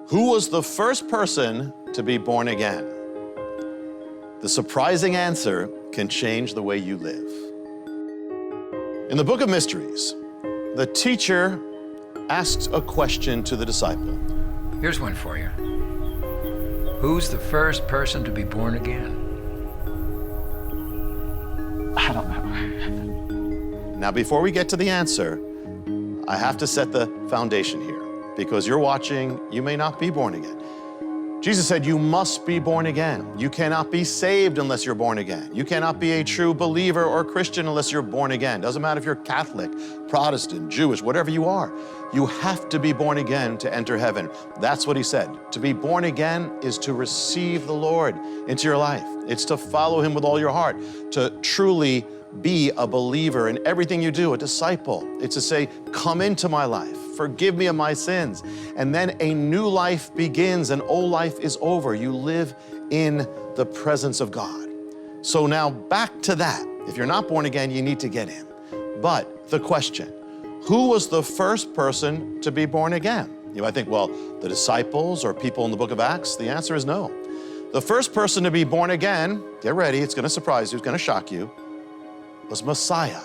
Who was the first person to be born again? The surprising answer can change the way you live. In the Book of Mysteries, the teacher asks a question to the disciple. Here's one for you. Who's the first person to be born again? I don't know. Now, before we get to the answer, I have to set the foundation here, because you're watching, you may not be born again. Jesus said you must be born again. You cannot be saved unless you're born again. You cannot be a true believer or Christian unless you're born again. Doesn't matter if you're Catholic, Protestant, Jewish, whatever you are. You have to be born again to enter heaven. That's what he said. To be born again is to receive the Lord into your life. It's to follow him with all your heart, to truly be a believer in everything you do, a disciple. It's to say, come into my life, forgive me of my sins. And then a new life begins, and old life is over. You live in the presence of God. So now back to that. If you're not born again, you need to get in. But the question, who was the first person to be born again? You might think, well, the disciples or people in the book of Acts. The answer is no. The first person to be born again, get ready, it's gonna surprise you, it's gonna shock you, was Messiah,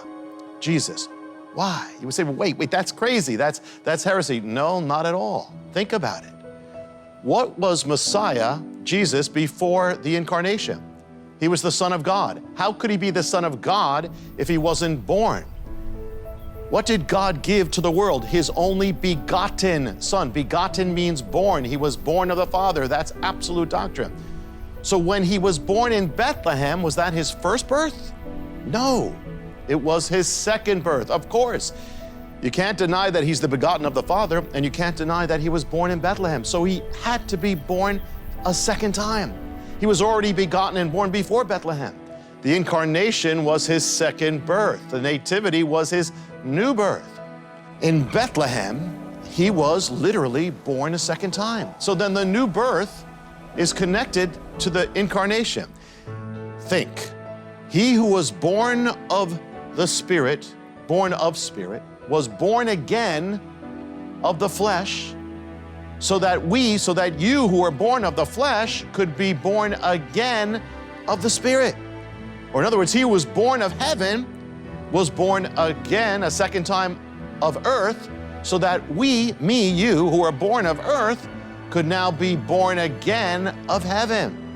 Jesus. Why? You would say, well, wait, that's crazy, that's heresy. No, not at all. Think about it. What was Messiah, Jesus, before the Incarnation? He was the Son of God. How could he be the Son of God if he wasn't born? What did God give to the world? His only begotten Son. Begotten means born. He was born of the Father. That's absolute doctrine. So when he was born in Bethlehem, was that his first birth? No, it was his second birth, of course. You can't deny that he's the begotten of the Father, and you can't deny that he was born in Bethlehem. So he had to be born a second time. He was already begotten and born before Bethlehem. The Incarnation was his second birth. The Nativity was his new birth. In Bethlehem, he was literally born a second time. So then the new birth is connected to the Incarnation. Think. He who was born of the Spirit, was born again of the flesh, so that you who are born of the flesh could be born again of the Spirit. Or in other words, he who was born of heaven was born again a second time of earth, so that you who are born of earth could now be born again of heaven.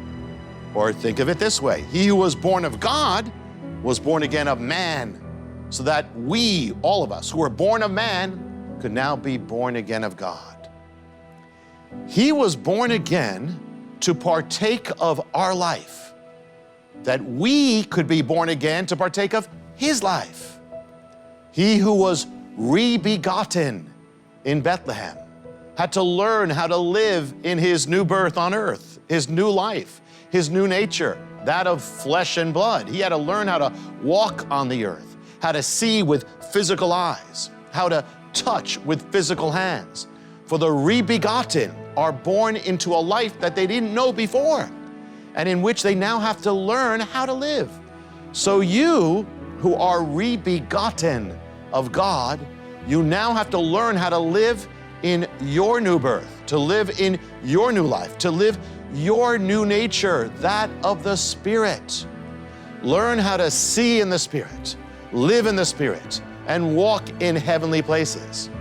Or think of it this way, he who was born of God was born again of man, so that we, all of us who are born of man, could now be born again of God. He was born again to partake of our life, that we could be born again to partake of his life. He who was rebegotten in Bethlehem had to learn how to live in his new birth on earth, his new life, his new nature, that of flesh and blood. He had to learn how to walk on the earth, how to see with physical eyes, how to touch with physical hands. For the rebegotten are born into a life that they didn't know before, and in which they now have to learn how to live. So you who are rebegotten of God, you now have to learn how to live in your new birth, to live in your new life, to live your new nature, that of the Spirit. Learn how to see in the Spirit, live in the Spirit, and walk in heavenly places.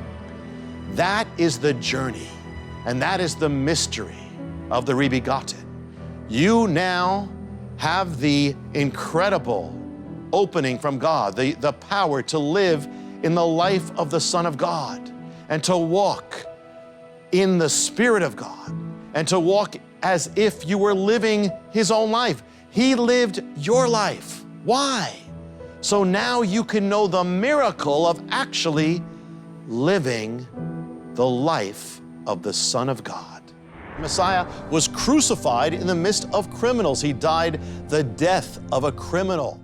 That is the journey, and that is the mystery of the rebegotten. You now have the incredible opening from God, the power to live in the life of the Son of God, and to walk in the Spirit of God, and to walk as if you were living his own life. He lived your life. Why? So now you can know the miracle of actually living the life of the Son of God. Messiah was crucified in the midst of criminals. He died the death of a criminal.